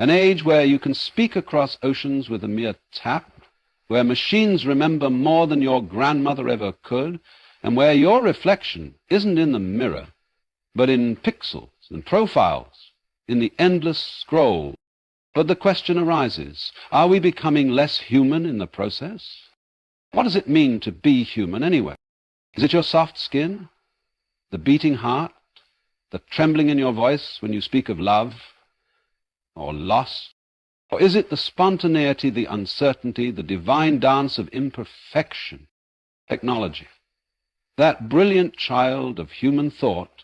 An age where you can speak across oceans with a mere tap, where machines remember more than your grandmother ever could, and where your reflection isn't in the mirror, but in pixels and profiles, in the endless scroll. But the question arises, are we becoming less human in the process? What does it mean to be human anyway? Is it your soft skin, the beating heart, the trembling in your voice when you speak of love or loss? Or is it the spontaneity, the uncertainty, the divine dance of imperfection, technology? That brilliant child of human thought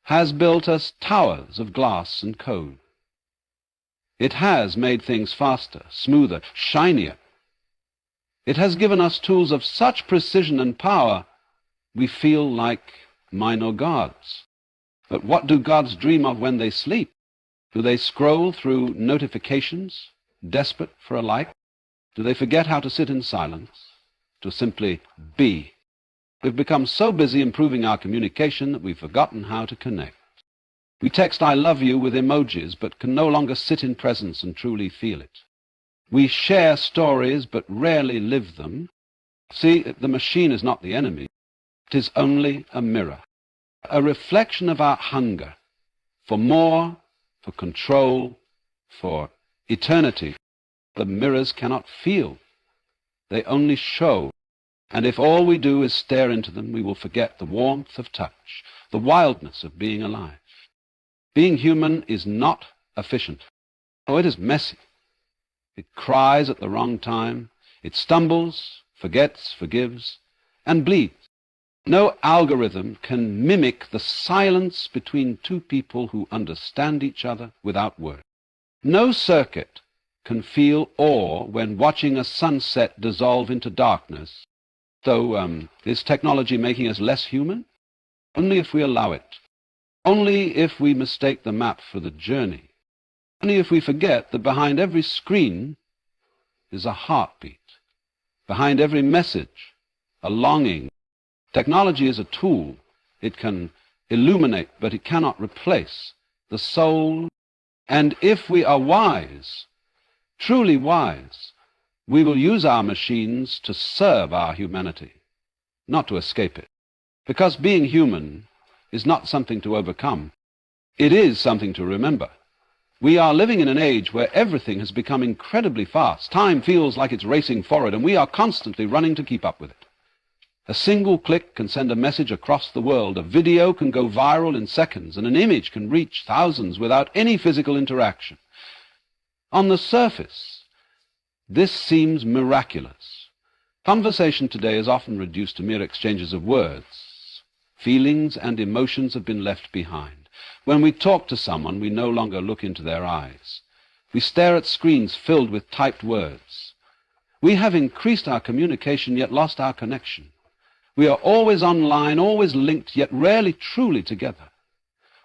has built us towers of glass and code. It has made things faster, smoother, shinier. It has given us tools of such precision and power, we feel like minor gods. But what do gods dream of when they sleep? Do they scroll through notifications, desperate for a like? Do they forget how to sit in silence, to simply be? We've become so busy improving our communication that we've forgotten how to connect. We text "I love you" with emojis, but can no longer sit in presence and truly feel it. We share stories, but rarely live them. See, the machine is not the enemy. It is only a mirror, a reflection of our hunger for more, for control, for eternity. The mirrors cannot feel. They only show. And if all we do is stare into them, we will forget the warmth of touch, the wildness of being alive. Being human is not efficient. Oh, it is messy. It cries at the wrong time. It stumbles, forgets, forgives, and bleeds. No algorithm can mimic the silence between two people who understand each other without words. No circuit can feel awe when watching a sunset dissolve into darkness. So, is technology making us less human? Only if we allow it. Only if we mistake the map for the journey. Only if we forget that behind every screen is a heartbeat. Behind every message, a longing. Technology is a tool. It can illuminate, but it cannot replace the soul. And if we are wise, truly wise, we will use our machines to serve our humanity, not to escape it. Because being human is not something to overcome. It is something to remember. We are living in an age where everything has become incredibly fast. Time feels like it's racing forward, and we are constantly running to keep up with it. A single click can send a message across the world. A video can go viral in seconds, and an image can reach thousands without any physical interaction. On the surface, this seems miraculous. Conversation today is often reduced to mere exchanges of words. Feelings and emotions have been left behind. When we talk to someone, we no longer look into their eyes. We stare at screens filled with typed words. We have increased our communication, yet lost our connection. We are always online, always linked, yet rarely truly together.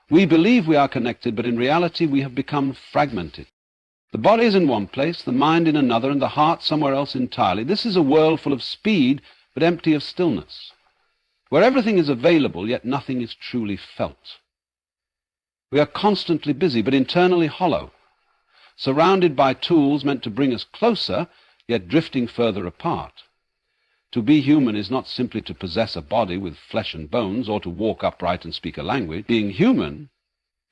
We believe we are connected, but in reality we have become fragmented. The body is in one place, the mind in another, and the heart somewhere else entirely. This is a world full of speed, but empty of stillness, where everything is available, yet nothing is truly felt. We are constantly busy, but internally hollow, surrounded by tools meant to bring us closer, yet drifting further apart. To be human is not simply to possess a body with flesh and bones, or to walk upright and speak a language. Being human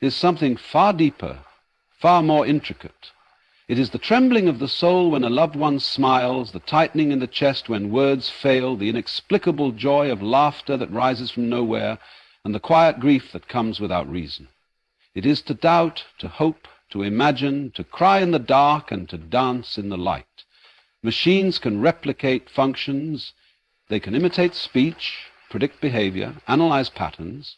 is something far deeper, far more intricate. It is the trembling of the soul when a loved one smiles, the tightening in the chest when words fail, the inexplicable joy of laughter that rises from nowhere, and the quiet grief that comes without reason. It is to doubt, to hope, to imagine, to cry in the dark, and to dance in the light. Machines can replicate functions. They can imitate speech, predict behavior, analyze patterns,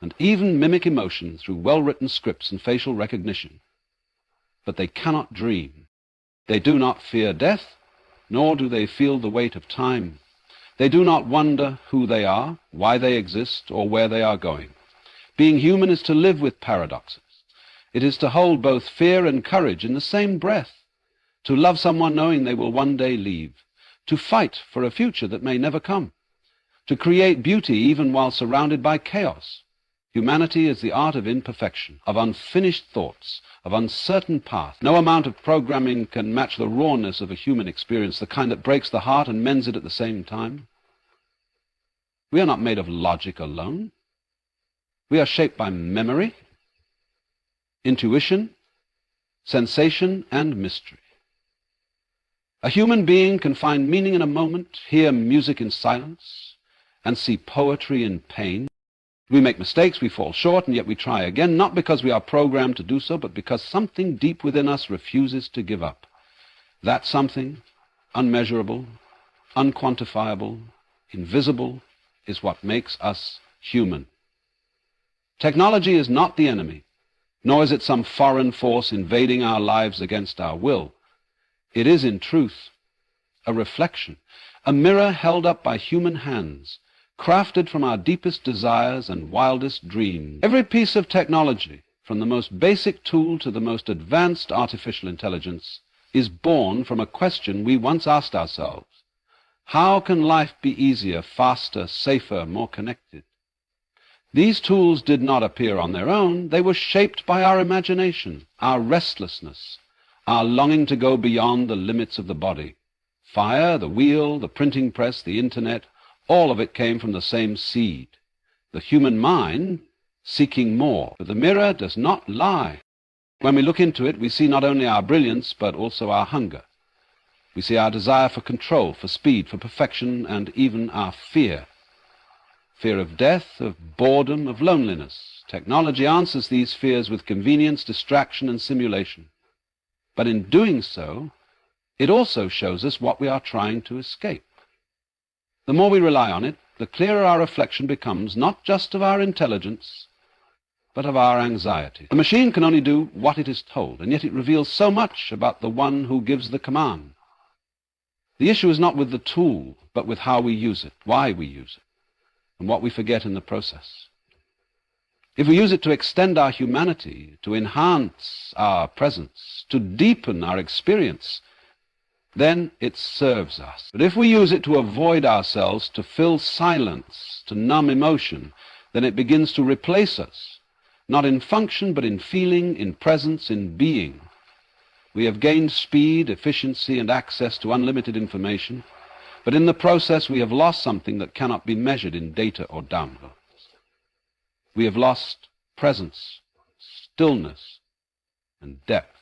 and even mimic emotion through well-written scripts and facial recognition. But they cannot dream. They do not fear death, nor do they feel the weight of time. They do not wonder who they are, why they exist, or where they are going. Being human is to live with paradoxes. It is to hold both fear and courage in the same breath, to love someone knowing they will one day leave, to fight for a future that may never come, to create beauty even while surrounded by chaos, Humanity is the art of imperfection, of unfinished thoughts, of uncertain path. No amount of programming can match the rawness of a human experience, the kind that breaks the heart and mends it at the same time. We are not made of logic alone. We are shaped by memory, intuition, sensation, and mystery. A human being can find meaning in a moment, hear music in silence, and see poetry in pain. We make mistakes, we fall short, and yet we try again, not because we are programmed to do so, but because something deep within us refuses to give up. That something, unmeasurable, unquantifiable, invisible, is what makes us human. Technology is not the enemy, nor is it some foreign force invading our lives against our will. It is, in truth, a reflection, a mirror held up by human hands, crafted from our deepest desires and wildest dreams. Every piece of technology, from the most basic tool to the most advanced artificial intelligence, is born from a question we once asked ourselves. How can life be easier, faster, safer, more connected? These tools did not appear on their own. They were shaped by our imagination, our restlessness, our longing to go beyond the limits of the body. Fire, the wheel, the printing press, the internet, all of it came from the same seed, the human mind seeking more. But the mirror does not lie. When we look into it, we see not only our brilliance, but also our hunger. We see our desire for control, for speed, for perfection, and even our fear. Fear of death, of boredom, of loneliness. Technology answers these fears with convenience, distraction, and simulation. But in doing so, it also shows us what we are trying to escape. The more we rely on it, the clearer our reflection becomes, not just of our intelligence, but of our anxiety. The machine can only do what it is told, and yet it reveals so much about the one who gives the command. The issue is not with the tool, but with how we use it, why we use it, and what we forget in the process. If we use it to extend our humanity, to enhance our presence, to deepen our experience, then it serves us. But if we use it to avoid ourselves, to fill silence, to numb emotion, then it begins to replace us, not in function, but in feeling, in presence, in being. We have gained speed, efficiency, and access to unlimited information, but in the process we have lost something that cannot be measured in data or downloads. We have lost presence, stillness, and depth.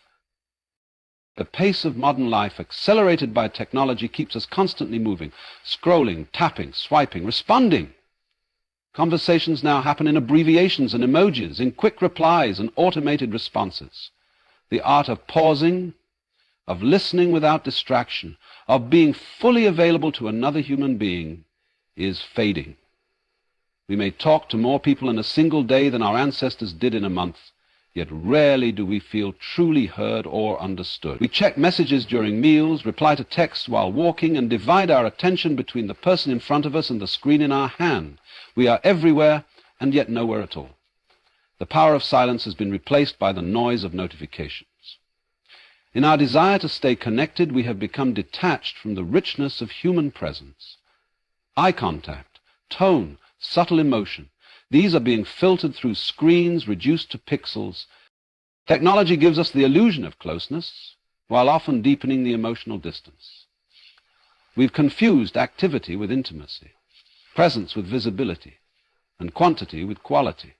The pace of modern life, accelerated by technology, keeps us constantly moving, scrolling, tapping, swiping, responding. Conversations now happen in abbreviations and emojis, in quick replies and automated responses. The art of pausing, of listening without distraction, of being fully available to another human being is fading. We may talk to more people in a single day than our ancestors did in a month, yet rarely do we feel truly heard or understood. We check messages during meals, reply to texts while walking, and divide our attention between the person in front of us and the screen in our hand. We are everywhere and yet nowhere at all. The power of silence has been replaced by the noise of notifications. In our desire to stay connected, we have become detached from the richness of human presence. Eye contact, tone, subtle emotion, these are being filtered through screens reduced to pixels. Technology gives us the illusion of closeness, while often deepening the emotional distance. We've confused activity with intimacy, presence with visibility, and quantity with quality.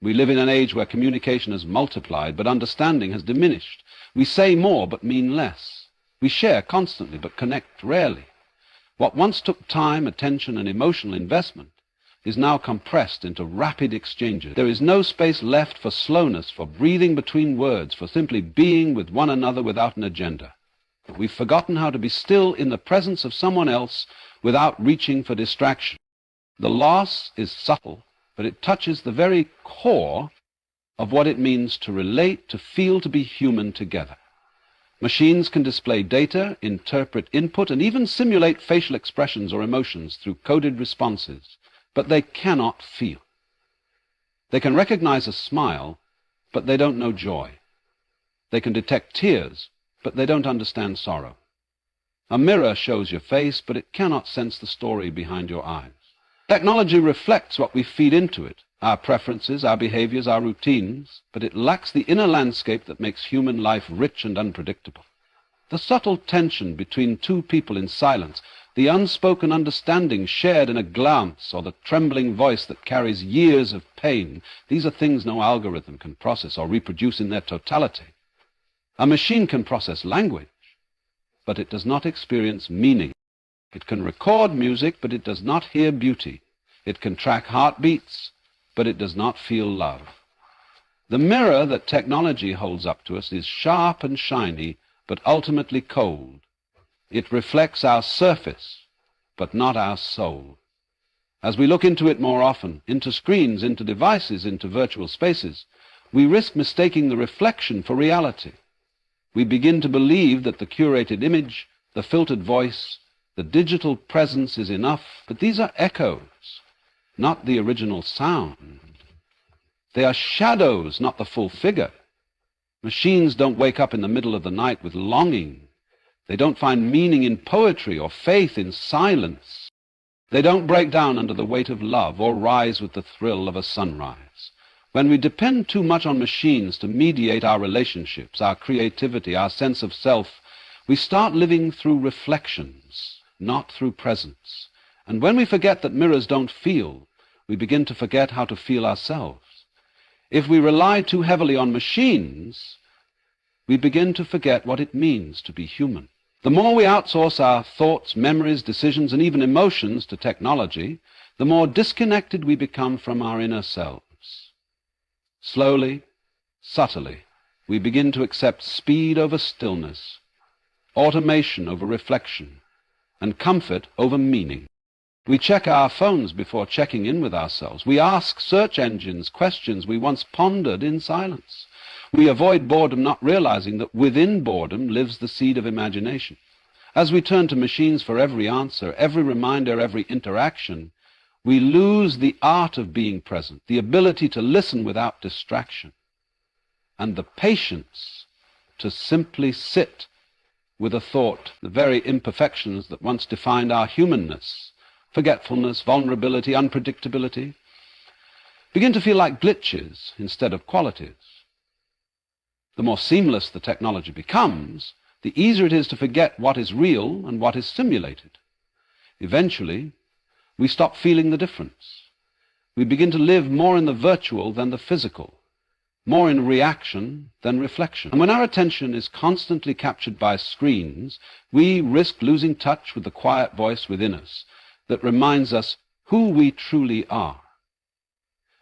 We live in an age where communication has multiplied, but understanding has diminished. We say more, but mean less. We share constantly, but connect rarely. What once took time, attention, and emotional investment is now compressed into rapid exchanges. There is no space left for slowness, for breathing between words, for simply being with one another without an agenda. We've forgotten how to be still in the presence of someone else without reaching for distraction. The loss is subtle, but it touches the very core of what it means to relate, to feel, to be human together. Machines can display data, interpret input, and even simulate facial expressions or emotions through coded responses, but they cannot feel. They can recognize a smile, but they don't know joy. They can detect tears, but they don't understand sorrow. A mirror shows your face, but it cannot sense the story behind your eyes. Technology reflects what we feed into it, our preferences, our behaviors, our routines, but it lacks the inner landscape that makes human life rich and unpredictable. The subtle tension between two people in silence, the unspoken understanding shared in a glance, or the trembling voice that carries years of pain, these are things no algorithm can process or reproduce in their totality. A machine can process language, but it does not experience meaning. It can record music, but it does not hear beauty. It can track heartbeats, but it does not feel love. The mirror that technology holds up to us is sharp and shiny, but ultimately cold. It reflects our surface, but not our soul. As we look into it more often, into screens, into devices, into virtual spaces, we risk mistaking the reflection for reality. We begin to believe that the curated image, the filtered voice, the digital presence is enough, but these are echoes, not the original sound. They are shadows, not the full figure. Machines don't wake up in the middle of the night with longing. They don't find meaning in poetry or faith in silence. They don't break down under the weight of love or rise with the thrill of a sunrise. When we depend too much on machines to mediate our relationships, our creativity, our sense of self, we start living through reflections, not through presence. And when we forget that mirrors don't feel, we begin to forget how to feel ourselves. If we rely too heavily on machines, we begin to forget what it means to be human. The more we outsource our thoughts, memories, decisions, and even emotions to technology, the more disconnected we become from our inner selves. Slowly, subtly, we begin to accept speed over stillness, automation over reflection, and comfort over meaning. We check our phones before checking in with ourselves. We ask search engines questions we once pondered in silence. We avoid boredom, not realizing that within boredom lives the seed of imagination. As we turn to machines for every answer, every reminder, every interaction, we lose the art of being present, the ability to listen without distraction, and the patience to simply sit with a thought, the very imperfections that once defined our humanness, forgetfulness, vulnerability, unpredictability, begin to feel like glitches instead of qualities. The more seamless the technology becomes, the easier it is to forget what is real and what is simulated. Eventually, we stop feeling the difference. We begin to live more in the virtual than the physical, more in reaction than reflection. And when our attention is constantly captured by screens, we risk losing touch with the quiet voice within us that reminds us who we truly are.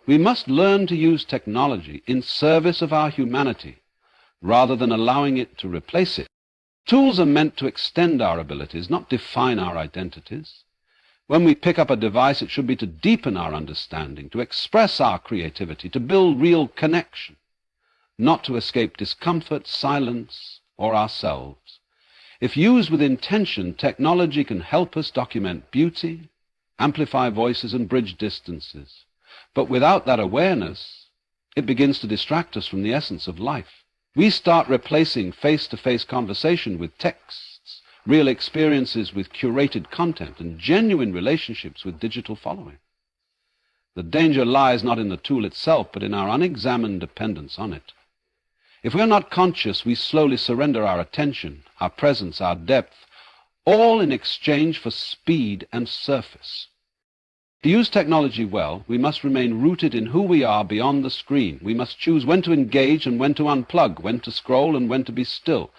We must learn to use technology in service of our humanity, rather than allowing it to replace it. Tools are meant to extend our abilities, not define our identities. When we pick up a device, it should be to deepen our understanding, to express our creativity, to build real connection, not to escape discomfort, silence, or ourselves. If used with intention, technology can help us document beauty, amplify voices, and bridge distances. But without that awareness, it begins to distract us from the essence of life. We start replacing face-to-face conversation with texts, real experiences with curated content, and genuine relationships with digital following. The danger lies not in the tool itself, but in our unexamined dependence on it. If we are not conscious, we slowly surrender our attention, our presence, our depth, all in exchange for speed and surface. To use technology well, we must remain rooted in who we are beyond the screen. We must choose when to engage and when to unplug, when to scroll and when to be still.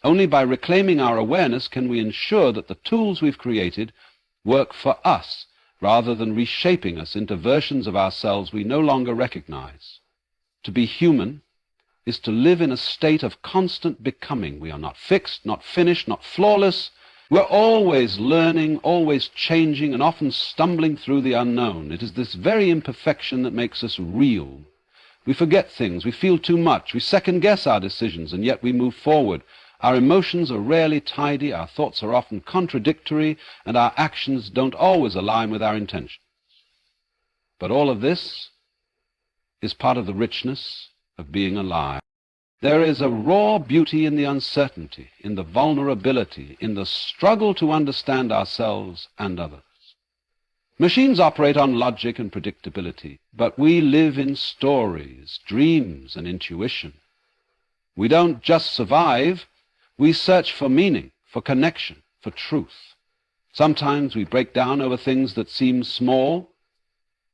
Only by reclaiming our awareness can we ensure that the tools we've created work for us, rather than reshaping us into versions of ourselves we no longer recognize. To be human is to live in a state of constant becoming. We are not fixed, not finished, not flawless. We're always learning, always changing, and often stumbling through the unknown. It is this very imperfection that makes us real. We forget things, we feel too much, we second-guess our decisions, and yet we move forward. Our emotions are rarely tidy, our thoughts are often contradictory, and our actions don't always align with our intentions. But all of this is part of the richness of being alive. There is a raw beauty in the uncertainty, in the vulnerability, in the struggle to understand ourselves and others. Machines operate on logic and predictability, but we live in stories, dreams, and intuition. We don't just survive, we search for meaning, for connection, for truth. Sometimes we break down over things that seem small,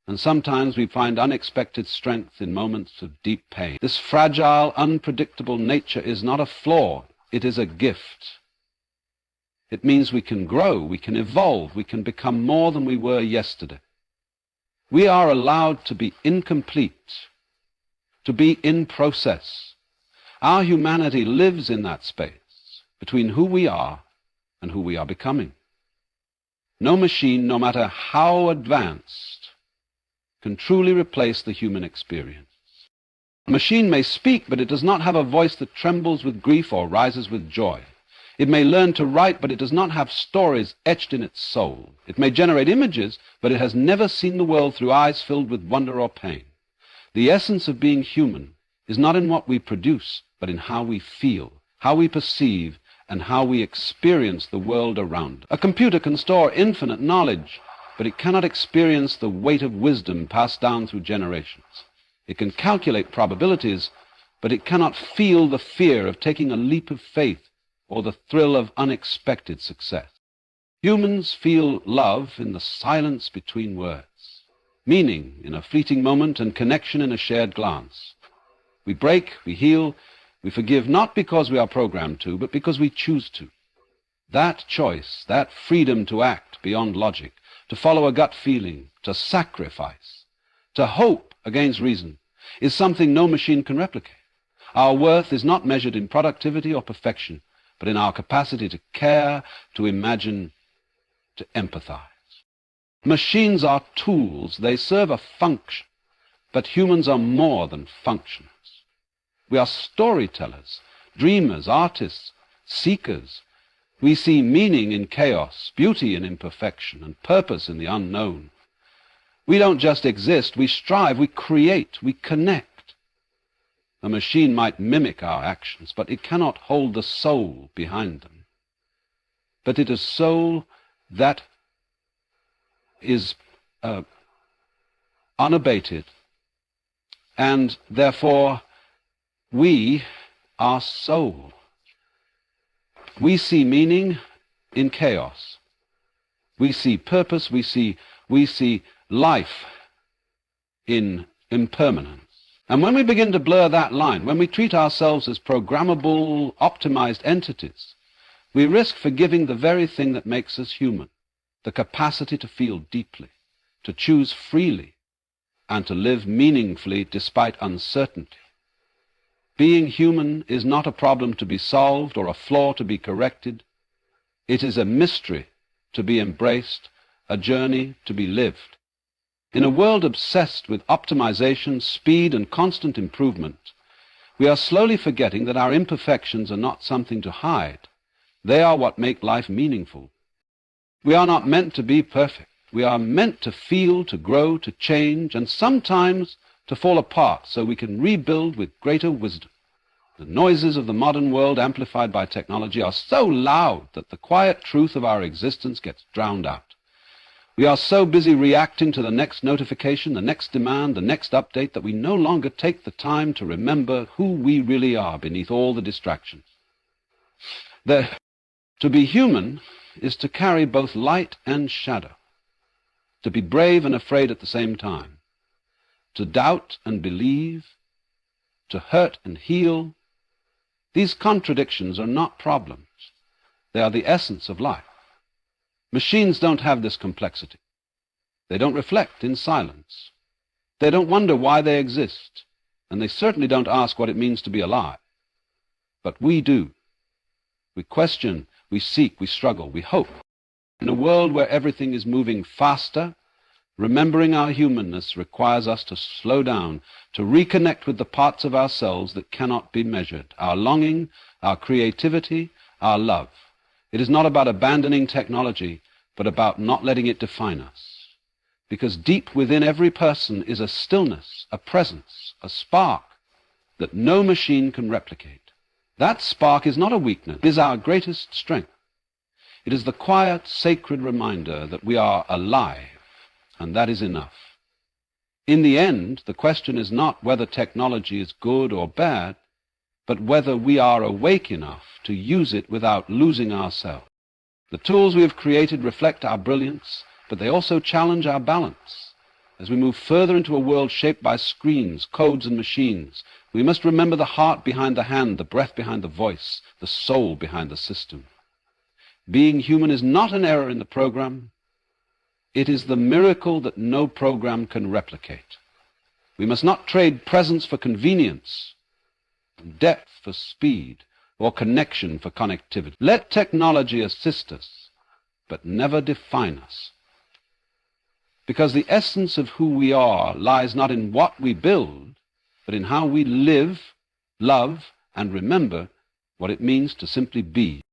and sometimes we find unexpected strength in moments of deep pain. This fragile, unpredictable nature is not a flaw, it is a gift. It means we can grow, we can evolve, we can become more than we were yesterday. We are allowed to be incomplete, to be in process. Our humanity lives in that space between who we are and who we are becoming. No machine, no matter how advanced, can truly replace the human experience. A machine may speak, but it does not have a voice that trembles with grief or rises with joy. It may learn to write, but it does not have stories etched in its soul. It may generate images, but it has never seen the world through eyes filled with wonder or pain. The essence of being human is not in what we produce, but in how we feel, how we perceive, and how we experience the world around us. A computer can store infinite knowledge, but it cannot experience the weight of wisdom passed down through generations. It can calculate probabilities, but it cannot feel the fear of taking a leap of faith or the thrill of unexpected success. Humans feel love in the silence between words, meaning in a fleeting moment, and connection in a shared glance. We break, we heal, we forgive not because we are programmed to, but because we choose to. That choice, that freedom to act beyond logic, to follow a gut feeling, to sacrifice, to hope against reason, is something no machine can replicate. Our worth is not measured in productivity or perfection, but in our capacity to care, to imagine, to empathize. Machines are tools. They serve a function, but humans are more than functions. We are storytellers, dreamers, artists, seekers. We see meaning in chaos, beauty in imperfection, and purpose in the unknown. We don't just exist, we strive, we create, we connect. A machine might mimic our actions, but it cannot hold the soul behind them. But it is soul that is unabated, and therefore we are soul. We see meaning in chaos. We see purpose, we see life in impermanence. And when we begin to blur that line, when we treat ourselves as programmable, optimized entities, we risk forgiving the very thing that makes us human, the capacity to feel deeply, to choose freely, and to live meaningfully despite uncertainty. Being human is not a problem to be solved or a flaw to be corrected. It is a mystery to be embraced, a journey to be lived. In a world obsessed with optimization, speed, and constant improvement, we are slowly forgetting that our imperfections are not something to hide. They are what make life meaningful. We are not meant to be perfect. We are meant to feel, to grow, to change, and sometimes to fall apart so we can rebuild with greater wisdom. The noises of the modern world, amplified by technology, are so loud that the quiet truth of our existence gets drowned out. We are so busy reacting to the next notification, the next demand, the next update, that we no longer take the time to remember who we really are beneath all the distractions. To be human is to carry both light and shadow, to be brave and afraid at the same time, to doubt and believe, to hurt and heal. These contradictions are not problems. They are the essence of life. Machines don't have this complexity. They don't reflect in silence. They don't wonder why they exist, and they certainly don't ask what it means to be alive. But we do. We question, we seek, we struggle, we hope. In a world where everything is moving faster, remembering our humanness requires us to slow down, to reconnect with the parts of ourselves that cannot be measured, our longing, our creativity, our love. It is not about abandoning technology, but about not letting it define us. Because deep within every person is a stillness, a presence, a spark that no machine can replicate. That spark is not a weakness, it is our greatest strength. It is the quiet, sacred reminder that we are alive, and that is enough. In the end, the question is not whether technology is good or bad, but whether we are awake enough to use it without losing ourselves. The tools we have created reflect our brilliance, but they also challenge our balance. As we move further into a world shaped by screens, codes, and machines, we must remember the heart behind the hand, the breath behind the voice, the soul behind the system. Being human is not an error in the program. It is the miracle that no program can replicate. We must not trade presence for convenience, depth for speed, or connection for connectivity. Let technology assist us, but never define us. Because the essence of who we are lies not in what we build, but in how we live, love, and remember what it means to simply be.